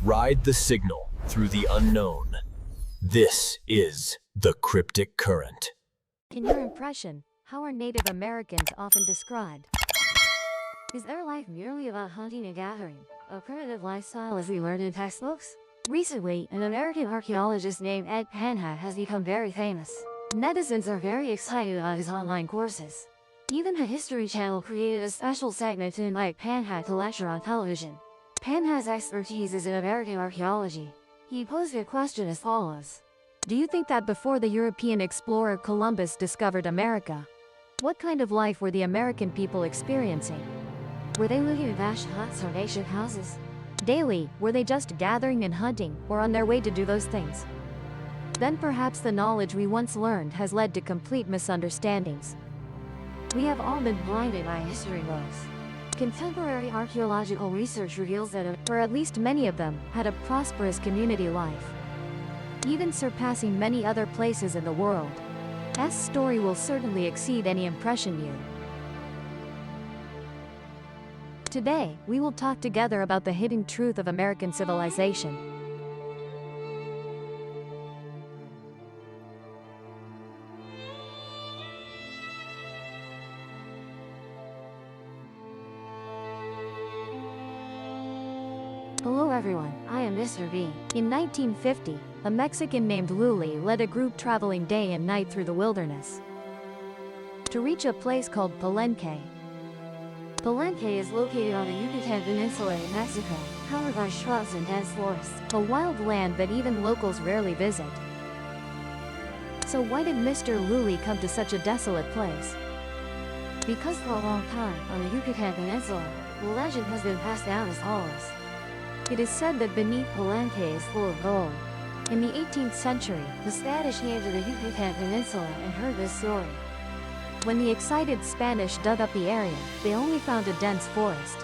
Ride the signal through the unknown. This is the cryptic current. In your impression, how are Native Americans often described? Is their life merely about hunting and gathering, a primitive lifestyle as we learned in textbooks? Recently, an American archaeologist named Ed Panha has become very famous. Netizens are very excited about his online courses. Even the History Channel created a special segment to invite Panha to lecture on television. Panha's expertise is in American archaeology. He posed a question as follows. Do you think that before the European explorer Columbus discovered America, what kind of life were the American people experiencing? Were they living in thatched huts or makeshift houses? Daily, were they just gathering and hunting, or on their way to do those things? Then perhaps the knowledge we once learned has led to complete misunderstandings. We have all been blinded by history books. Contemporary archaeological research reveals that, or at least many of them, had a prosperous community life, even surpassing many other places in the world. S story will certainly exceed any impression you. Today, we will talk together about the hidden truth of American civilization. Hello everyone, I am Mr. B. In 1950, a Mexican named Luli led a group traveling day and night through the wilderness to reach a place called Palenque. Palenque is located on the Yucatan Peninsula in Mexico, covered by shrubs and dense forests, a wild land that even locals rarely visit. So why did Mr. Luli come to such a desolate place? Because for a long time, on the Yucatan Peninsula, the legend has been passed down as follows. It is said that beneath Palenque is full of gold. In the 18th century, the Spanish came to the Yucatan Peninsula and heard this story. When the excited Spanish dug up the area, they only found a dense forest.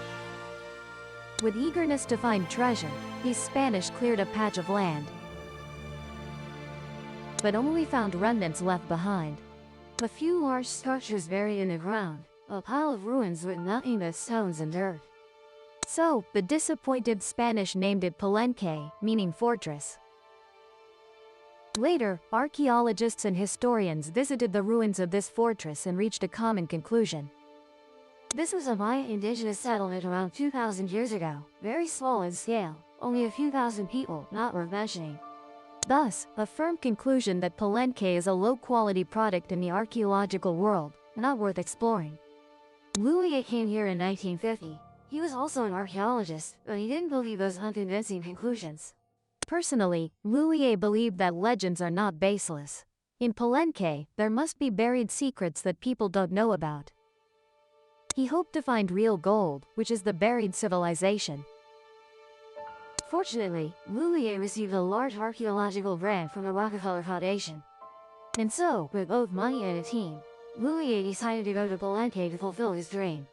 With eagerness to find treasure, these Spanish cleared a patch of land, but only found remnants left behind. A few large structures buried in the ground, a pile of ruins with nothing but stones and dirt. So, the disappointed Spanish named it Palenque, meaning fortress. Later, archaeologists and historians visited the ruins of this fortress and reached a common conclusion. This was a Mayan indigenous settlement around 2,000 years ago, very small in scale, only a few thousand people, not worth mentioning. Thus, a firm conclusion that Palenque is a low-quality product in the archaeological world, not worth exploring. Luli came here in 1950. He was also an archaeologist, but he didn't believe those unconvincing conclusions. Personally, Luli believed that legends are not baseless. In Palenque, there must be buried secrets that people don't know about. He hoped to find real gold, which is the buried civilization. Fortunately, Luli received a large archaeological grant from the Rockefeller Foundation. And so, with both money and a team, Luli decided to go to Palenque to fulfill his dream.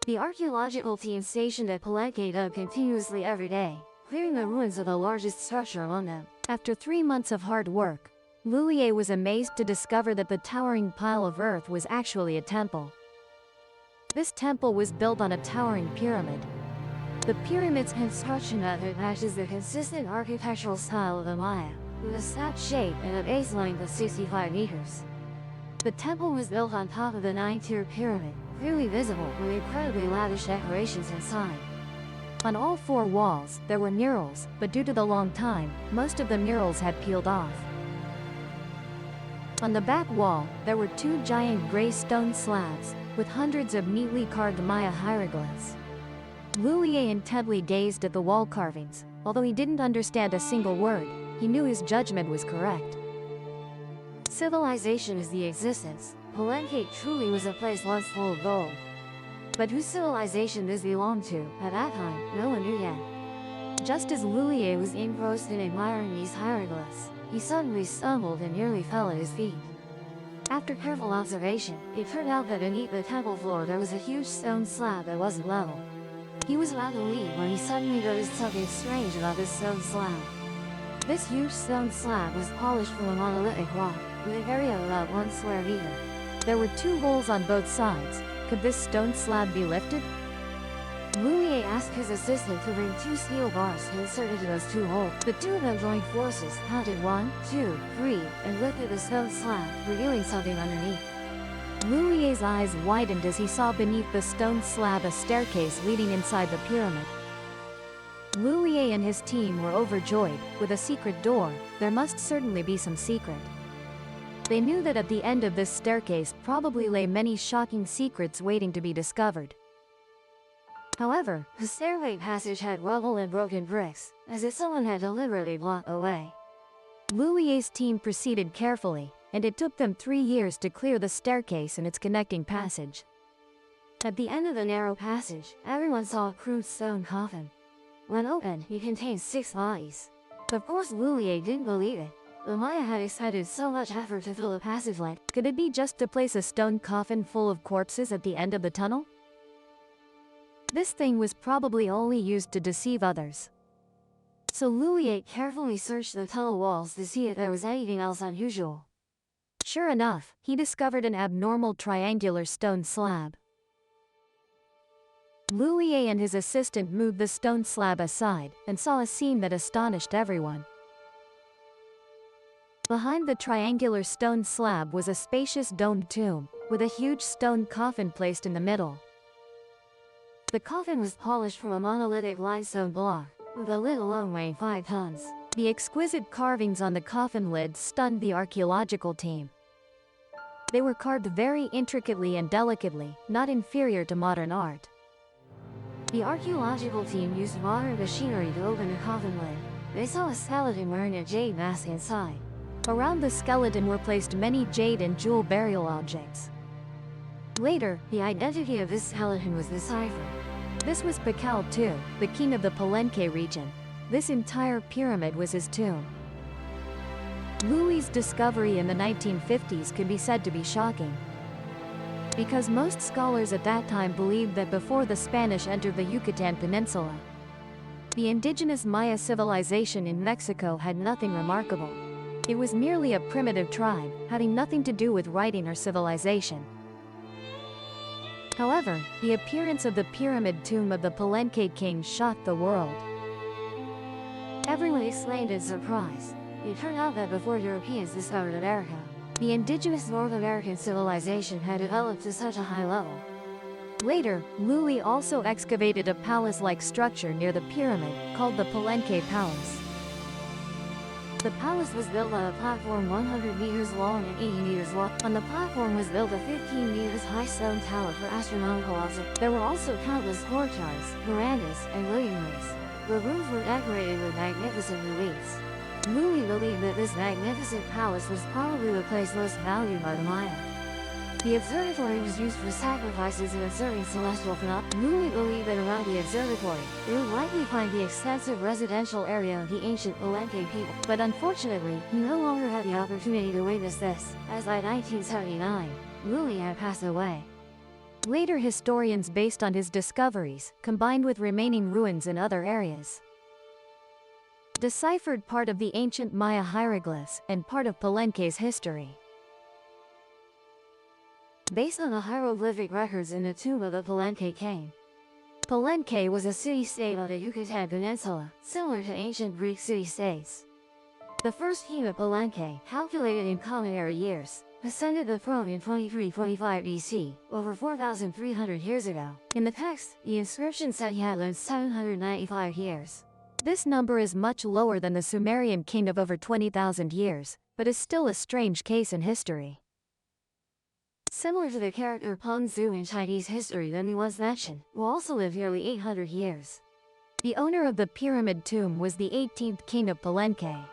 The archaeological team stationed at Palenque dug continuously every day, clearing the ruins of the largest structure among them. After 3 months of hard work, Luli was amazed to discover that the towering pile of earth was actually a temple. This temple was built on a towering pyramid. The pyramid's construction method matches the consistent architectural style of the Maya, with a snapped shape and a base length of 65 meters. The temple was built on top of the 9-tier pyramid, clearly visible with incredibly lavish decorations inside. On all 4 walls, there were murals, but due to the long time, most of the murals had peeled off. On the back wall, there were 2 giant gray stone slabs, with hundreds of neatly carved Maya hieroglyphs. Luli intently gazed at the wall carvings. Although he didn't understand a single word, he knew his judgment was correct. Civilization is the existence. Palenque truly was a place once full of gold. But whose civilization this belonged to, at that time, no one knew yet. Just as Luli was engrossed in admiring these hieroglyphs, he suddenly stumbled and nearly fell at his feet. After careful observation, it turned out that beneath the temple floor there was a huge stone slab that wasn't level. He was about to leave when he suddenly noticed something strange about this stone slab. This huge stone slab was polished from a monolithic rock, with an area of about 1 square meter. There were 2 holes on both sides. Could this stone slab be lifted? Luye asked his assistant to bring 2 steel bars to insert into those 2 holes. The 2 of them joined forces, counted 1, 2, 3, and lifted the stone slab, revealing something underneath. Luye's eyes widened as he saw beneath the stone slab a staircase leading inside the pyramid. Luye and his team were overjoyed. With a secret door, there must certainly be some secret. They knew that at the end of this staircase probably lay many shocking secrets waiting to be discovered. However, the stairway passage had rubble and broken bricks, as if someone had deliberately blocked the way. Luye's team proceeded carefully, and it took them 3 years to clear the staircase and its connecting passage. At the end of the narrow passage, everyone saw a crude stone coffin. When opened, it contained 6 bodies. Of course, Luye didn't believe it. The Maya had expended so much effort to fill the passage length. Could it be just to place a stone coffin full of corpses at the end of the tunnel? This thing was probably only used to deceive others. So Luye carefully searched the tunnel walls to see if there was anything else unusual. Sure enough, he discovered an abnormal triangular stone slab. Luye and his assistant moved the stone slab aside and saw a scene that astonished everyone. Behind the triangular stone slab was a spacious domed tomb, with a huge stone coffin placed in the middle. The coffin was polished from a monolithic limestone block, with the lid alone weighing 5 tons. The exquisite carvings on the coffin lid stunned the archaeological team. They were carved very intricately and delicately, not inferior to modern art. The archaeological team used modern machinery to open the coffin lid. They saw a skeleton wearing a jade mask inside. Around the skeleton were placed many jade and jewel burial objects. Later, the identity of this skeleton was deciphered. This was Pakal II, the king of the Palenque region. This entire pyramid was his tomb. Luye's discovery in the 1950s could be said to be shocking, because most scholars at that time believed that before the Spanish entered the Yucatan Peninsula, the indigenous Maya civilization in Mexico had nothing remarkable. It was merely a primitive tribe, having nothing to do with writing or civilization. However, the appearance of the pyramid tomb of the Palenque king shocked the world. Everyone exclaimed in surprise. It turned out that before Europeans discovered America, the indigenous North American civilization had developed to such a high level. Later, Luye also excavated a palace-like structure near the pyramid, called the Palenque Palace. The palace was built on a platform 100 meters long and 80 meters wide. On the platform was built a 15 meters high stone tower for astronomical observations. There were also countless courtyards, verandas, and living rooms. The rooms were decorated with magnificent reliefs. Luye believed that this magnificent palace was probably the place most valued by the Maya. The observatory was used for sacrifices and observing celestial phenomena. Luye believed that around the observatory, they would likely find the extensive residential area of the ancient Palenque people. But unfortunately, he no longer had the opportunity to witness this, as by 1979, Luye had passed away. Later historians based on his discoveries, combined with remaining ruins in other areas, deciphered part of the ancient Maya hieroglyphs and part of Palenque's history. Based on the hieroglyphic records in the tomb of the Palenque king, Palenque was a city-state on the Yucatan Peninsula, similar to ancient Greek city-states. The first king of Palenque, calculated in common era years, ascended the throne in 2325 BC, over 4,300 years ago. In the text, the inscription said he had lived 795 years. This number is much lower than the Sumerian king of over 20,000 years, but is still a strange case in history. Similar to the character Peng Zhu in Chinese history that he once mentioned, who also lived nearly 800 years. The owner of the pyramid tomb was the 18th king of Palenque.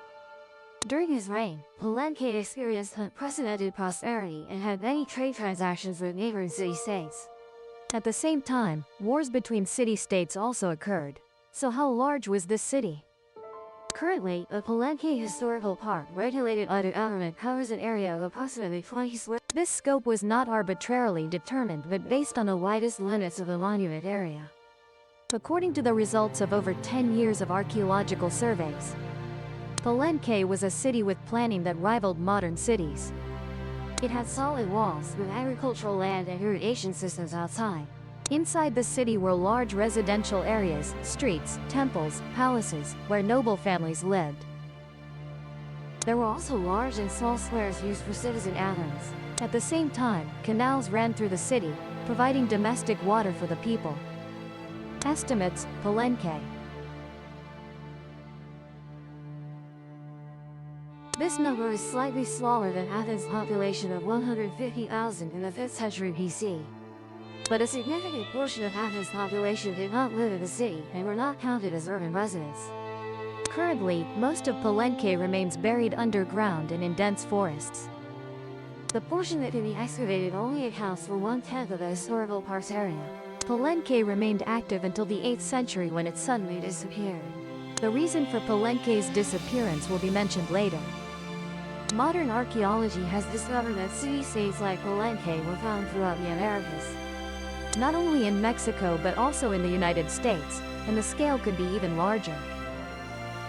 During his reign, Palenque experienced unprecedented prosperity and had many trade transactions with neighboring city-states. At the same time, wars between city-states also occurred. So how large was this city? Currently, the Palenque Historical Park, regulated by the government, covers an area of approximately 20 square. This scope was not arbitrarily determined but based on the widest limits of the monument area. According to the results of over 10 years of archaeological surveys, Palenque was a city with planning that rivaled modern cities. It had solid walls with agricultural land and irrigation systems outside. Inside the city were large residential areas, streets, temples, palaces, where noble families lived. There were also large and small squares used for citizen gatherings. At the same time, canals ran through the city, providing domestic water for the people. Estimates, Palenque. This number is slightly smaller than Athens' population of 150,000 in the 5th century BC. But a significant portion of Athens' population did not live in the city and were not counted as urban residents. Currently, most of Palenque remains buried underground and in dense forests. The portion that can be excavated only accounts for 1/10 of the historical park's area. Palenque remained active until the 8th century when it suddenly disappeared. The reason for Palenque's disappearance will be mentioned later. Modern archaeology has discovered that city-states like Palenque were found throughout the Americas. Not only in Mexico but also in the United States, and the scale could be even larger.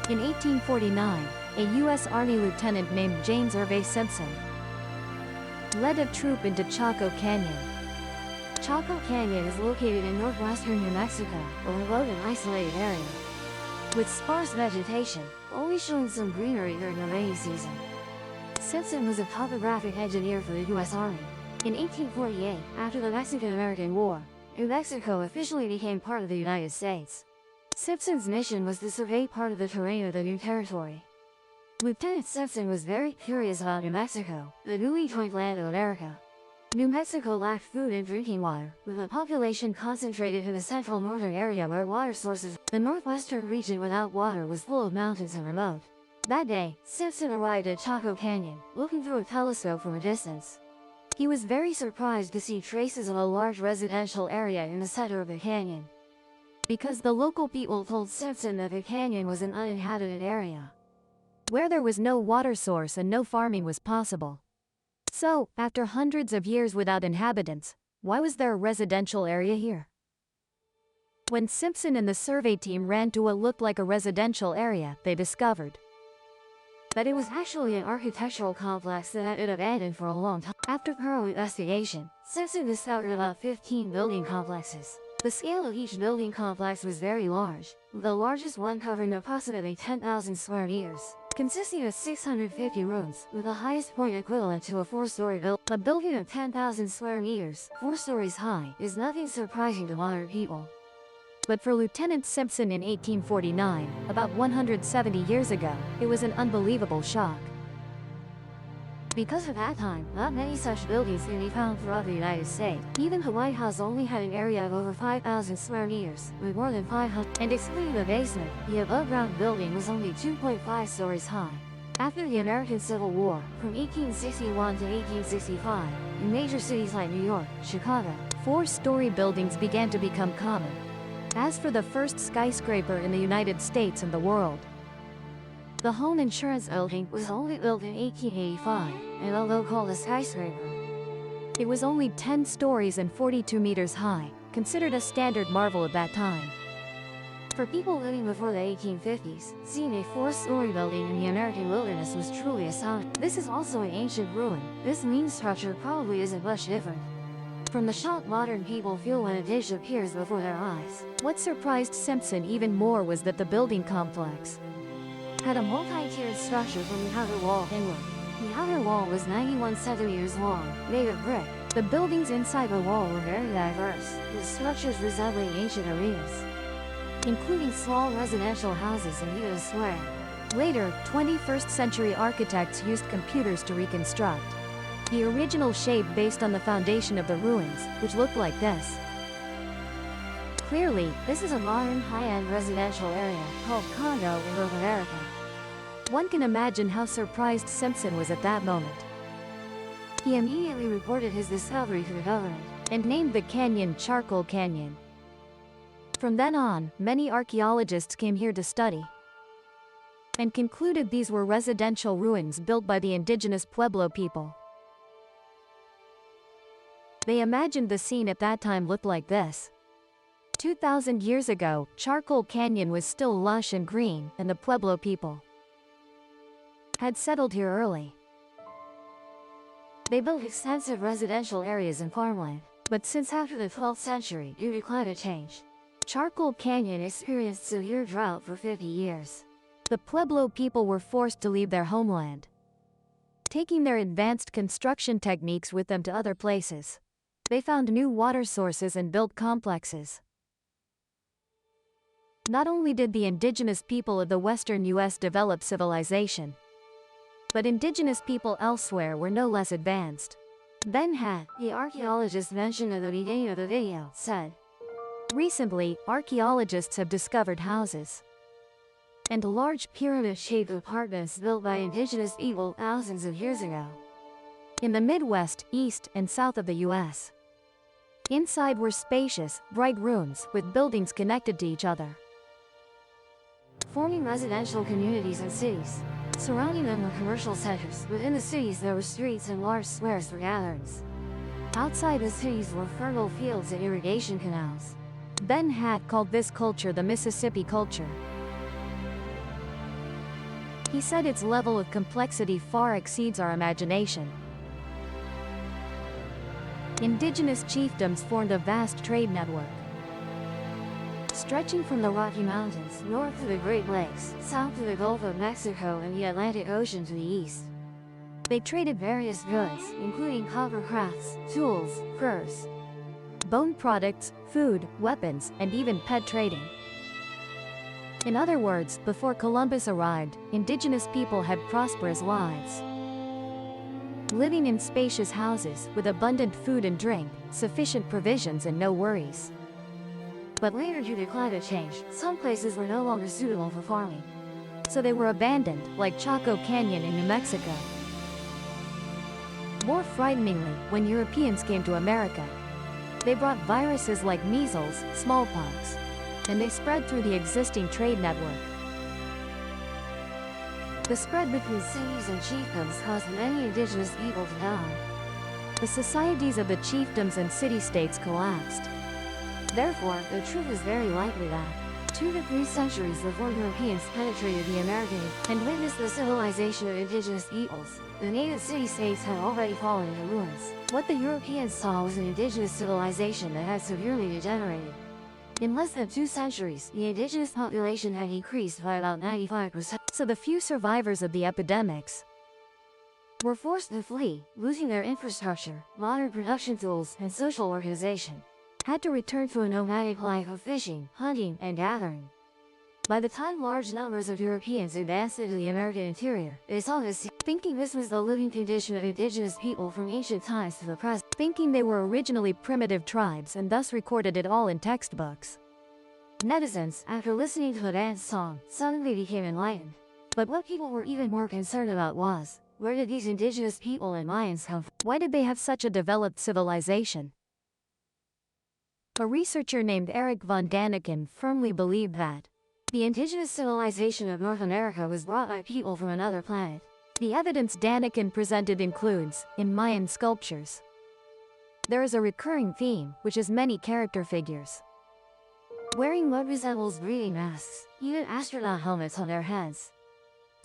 In 1849, a U.S. Army lieutenant named James Irving Simpson led a troop into Chaco Canyon. Chaco Canyon is located in northwestern New Mexico, a remote and isolated area, with sparse vegetation, only showing some greenery during the rainy season. Simpson was a topographic engineer for the U.S. Army. In 1848, after the Mexican-American War, New Mexico officially became part of the United States. Simpson's mission was to survey part of the terrain of the new territory. Lieutenant Simpson was very curious about New Mexico, the newly joined land of America. New Mexico lacked food and drinking water, with a population concentrated in the central northern area where water sources. The northwestern region without water was full of mountains and remote. That day, Simpson arrived at Chaco Canyon, looking through a telescope from a distance. He was very surprised to see traces of a large residential area in the center of the canyon, because the local people told Simpson that the canyon was an uninhabited area, where there was no water source and no farming was possible. So, after hundreds of years without inhabitants, why was there a residential area here? When Simpson and the survey team ran to what looked like a residential area, they discovered that it was actually an architectural complex that had been abandoned for a long time. After thorough investigation, Simpson discovered about 15 building complexes. The scale of each building complex was very large, the largest one covering approximately 10,000 square meters, consisting of 650 rooms, with the highest point equivalent to a 4-story building. A building of 10,000 square meters, 4 stories high, is nothing surprising to modern people. But for Lieutenant Simpson in 1849, about 170 years ago, it was an unbelievable shock. Because at that time, not many such buildings can be found throughout the United States. Even the White House only had an area of over 5,000 square meters, with more than 500, and excluding the basement, the above-ground building was only 2.5 stories high. After the American Civil War, from 1861 to 1865, in major cities like New York, Chicago, 4-story buildings began to become common. As for the first skyscraper in the United States and the world, the Home Insurance Building was only built in 1885, and although called a skyscraper, it was only 10 stories and 42 meters high, considered a standard marvel at that time. For people living before the 1850s, seeing a 4-story building in the American wilderness was truly astounding. This is also an ancient ruin. This mean structure probably isn't much different from the shock modern people feel when a dish appears before their eyes. What surprised Simpson even more was that the building complex had a multi-tiered structure from the outer wall inward. The outer wall was 91 centimeters long, made of brick. The buildings inside the wall were very diverse, with structures resembling ancient arenas, including small residential houses and even a square. Later, 21st century architects used computers to reconstruct the original shape based on the foundation of the ruins, which looked like this. Clearly, this is a modern high-end residential area called condo in North America. One can imagine how surprised Simpson was at that moment. He immediately reported his discovery to the government and named the canyon Charcoal Canyon. From then on, many archaeologists came here to study and concluded these were residential ruins built by the indigenous Pueblo people. They imagined the scene at that time looked like this. 2,000 years ago, Charcoal Canyon was still lush and green, and the Pueblo people had settled here early. They built extensive residential areas and farmland. But since after the 12th century, due to climate change, Charcoal Canyon experienced severe drought for 50 years. The Pueblo people were forced to leave their homeland, taking their advanced construction techniques with them to other places. They found new water sources and built complexes. Not only did the indigenous people of the western U.S. develop civilization, but indigenous people elsewhere were no less advanced. Ben Hatt, the archaeologist mentioned at the beginning of the video, said, "Recently, archaeologists have discovered houses and large pyramid-shaped apartments built by indigenous people thousands of years ago in the Midwest, east, and south of the U.S. Inside were spacious, bright rooms with buildings connected to each other, forming residential communities and cities. Surrounding them were commercial centers. Within the cities there were streets and large squares for gatherings. Outside the cities were fertile fields and irrigation canals." Ben Hatt called this culture the Mississippi culture. He said its level of complexity far exceeds our imagination. Indigenous chiefdoms formed a vast trade network, stretching from the Rocky Mountains north to the Great Lakes, south to the Gulf of Mexico and the Atlantic Ocean to the east. They traded various goods, including copper crafts, tools, furs, bone products, food, weapons, and even pet trading. In other words, before Columbus arrived, indigenous people had prosperous lives, living in spacious houses with abundant food and drink, sufficient provisions, and no worries. But later, due to climate change, some places were no longer suitable for farming, so they were abandoned, like Chaco Canyon in New Mexico. More frighteningly, when Europeans came to America, they brought viruses like measles, smallpox, and they spread through the existing trade network. The spread between cities and chiefdoms caused many indigenous people to die. The societies of the chiefdoms and city-states collapsed. Therefore, the truth is very likely that 2 to 3 centuries before Europeans penetrated the Americas and witnessed the civilization of indigenous peoples, the native city-states had already fallen into ruins. What the Europeans saw was an indigenous civilization that had severely degenerated. In less than 2 centuries, the indigenous population had decreased by about 95%, so the few survivors of the epidemics were forced to flee, losing their infrastructure, modern production tools, and social organization, had to return to a nomadic life of fishing, hunting, and gathering. By the time large numbers of Europeans advanced into the American interior, they saw this, thinking this was the living condition of indigenous people from ancient times to the present, thinking they were originally primitive tribes and thus recorded it all in textbooks. Netizens, after listening to the dance song, suddenly became enlightened. But what people were even more concerned about was, where did these indigenous people and Mayans come from? Why did they have such a developed civilization? A researcher named Eric von Daniken firmly believed that the indigenous civilization of North America was brought by people from another planet. The evidence Daniken presented includes, in Mayan sculptures, there is a recurring theme, which is many character figures wearing what resembles breathing masks, even astronaut helmets on their heads.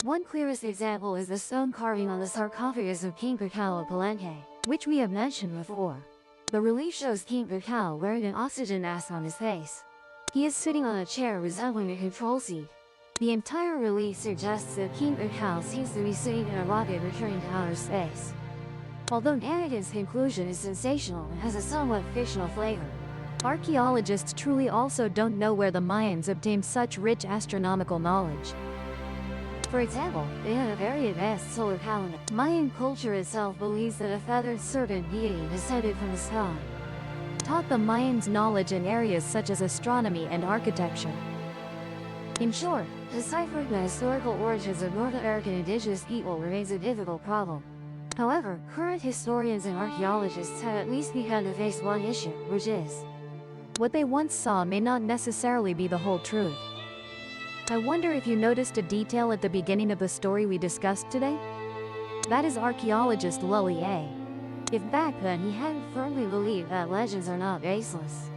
One clearest example is the stone carving on the sarcophagus of King Pakal of Palenque, which we have mentioned before. The relief shows King Pakal wearing an oxygen mask on his face. He is sitting on a chair resembling a control seat. The entire relief suggests that King Pakal seems to be sitting in a rocket returning to outer space. Although Daniken's conclusion is sensational and has a somewhat fictional flavor, archaeologists truly also don't know where the Mayans obtained such rich astronomical knowledge. For example, they had a very advanced solar calendar. Mayan culture itself believes that a feathered serpent deity descended from the sky taught the Mayans knowledge in areas such as astronomy and architecture. In short, deciphering the historical origins of North American indigenous people remains a difficult problem. However, current historians and archaeologists have at least begun to face one issue, which is, what they once saw may not necessarily be the whole truth. I wonder if you noticed a detail at the beginning of the story we discussed today? That is archaeologist Lully A. If back then he hadn't firmly believed that legends are not baseless,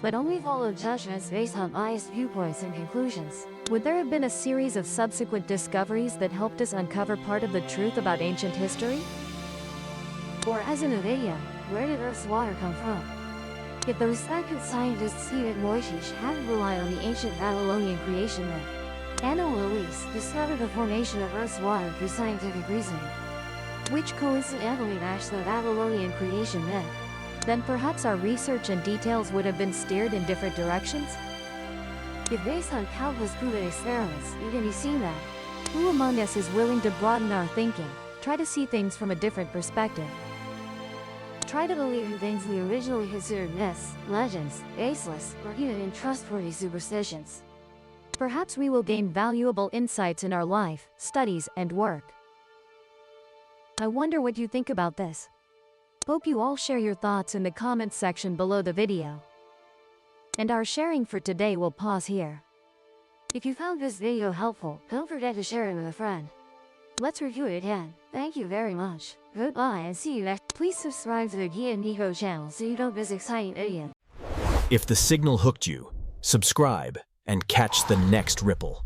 but only followed judgments based on biased viewpoints and conclusions, would there have been a series of subsequent discoveries that helped us uncover part of the truth about ancient history? Or as in the video, Where did Earth's water come from? Yet the recycled scientists Stephen Moishish hadn't relied on the ancient Babylonian creation myth. Anna Luis discovered the formation of Earth's water through scientific reasoning, which coincidentally matched the Babylonian creation myth. Then perhaps our research and details would have been steered in different directions? If based on countless proven experiments, it can be seen that who among us is willing to broaden our thinking, try to see things from a different perspective? Try to believe in things we originally considered myths, legends, baseless, or even untrustworthy superstitions. Perhaps we will gain valuable insights in our life, studies, and work. I wonder what you think about this. Hope you all share your thoughts in the comments section below the video. And our sharing for today will pause here. If you found this video helpful, don't forget to share it with a friend. Let's review it again. Thank you very much. Goodbye and see you next. Please subscribe to the Gia Nico channel so you don't miss exciting videos. If the signal hooked you, subscribe and catch the next ripple.